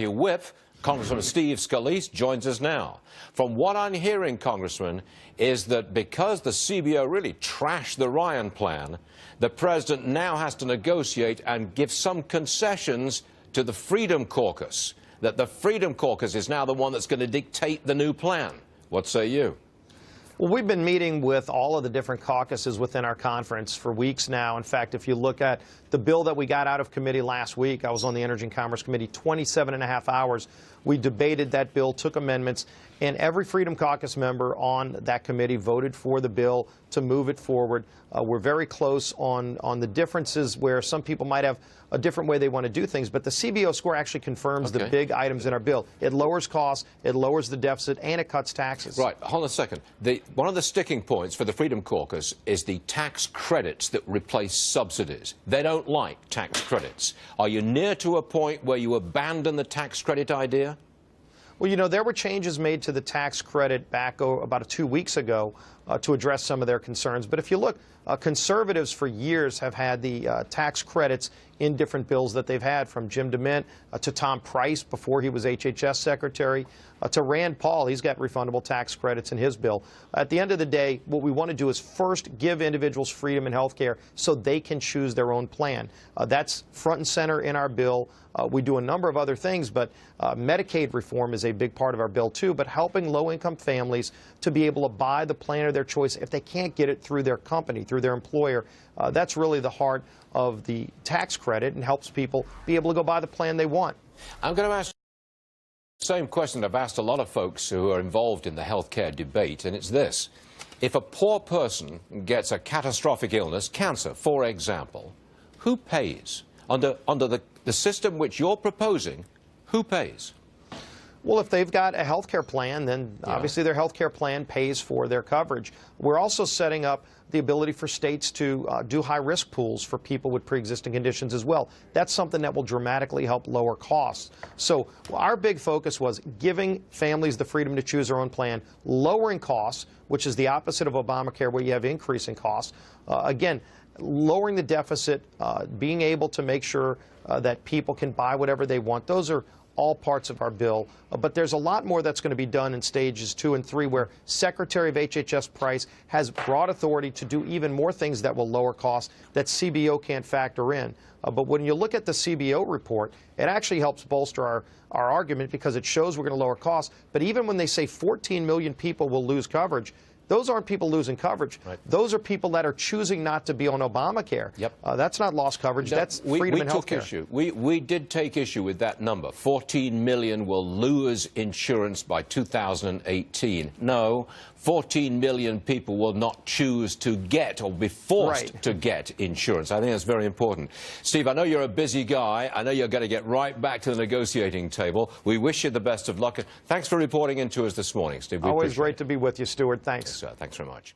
Your whip, Congressman Steve Scalise, joins us now. From what I'm hearing, Congressman, is that because the CBO really trashed the Ryan plan, the president now has to negotiate and give some concessions to the Freedom Caucus, that the Freedom Caucus is now the one that's going to dictate the new plan. What say you? Well, we've been meeting with all of the different caucuses within our conference for weeks now. In fact, if you look at the bill that we got out of committee last week, I was on the Energy and Commerce Committee, 27.5 hours. We debated that bill, took amendments, and every Freedom Caucus member on that committee voted for the bill to move it forward. We're very close on the differences where some people might have a different way they want to do things, but the CBO score actually confirms the big items in our bill. It lowers costs, it lowers the deficit, and it cuts taxes. Right. Hold on a second. One of the sticking points for the Freedom Caucus is the tax credits that replace subsidies. They don't like tax credits. Are you near to a point where you abandon the tax credit idea? Well, you know, there were changes made to the tax credit back about 2 weeks ago to address some of their concerns. But if you look, conservatives for years have had the tax credits in different bills that they've had, from Jim DeMint to Tom Price before he was HHS Secretary, to Rand Paul. He's got refundable tax credits in his bill. At the end of the day, what we want to do is first give individuals freedom in health care so they can choose their own plan. That's front and center in our bill. We do a number of other things, but Medicaid reform is a big part of our bill, too, but helping low-income families to be able to buy the plan of their choice if they can't get it through their company, through their employer. That's really the heart of the tax credit and helps people be able to go buy the plan they want. I'm going to ask the same question I've asked a lot of folks who are involved in the health care debate, and it's this. If a poor person gets a catastrophic illness, cancer, for example, who pays? Under the system which you're proposing, who pays? Well, if they've got a health care plan, then obviously their health care plan pays for their coverage. We're also setting up the ability for states to do high-risk pools for people with pre-existing conditions as well. That's something that will dramatically help lower costs. So our big focus was giving families the freedom to choose their own plan, lowering costs, which is the opposite of Obamacare where you have increasing costs. Again, lowering the deficit, being able to make sure that people can buy whatever they want. Those are all parts of our bill. But there's a lot more that's going to be done in stages 2 and 3 where Secretary of HHS Price has broad authority to do even more things that will lower costs that CBO can't factor in. But when you look at the CBO report, it actually helps bolster our argument because it shows we're going to lower costs. But even when they say 14 million people will lose coverage, those aren't people losing coverage. Right. Those are people that are choosing not to be on Obamacare. Yep. That's not lost coverage. That's freedom in health care. We did take issue with that number. 14 million will lose insurance by 2018. No, 14 million people will not choose to get or be forced to get insurance. I think that's very important. Steve, I know you're a busy guy. I know you're going to get right back to the negotiating table. We wish you the best of luck. Thanks for reporting in to us this morning, Steve. Always great to be with you, Stuart. Thanks. Yes, sir. Thanks very much.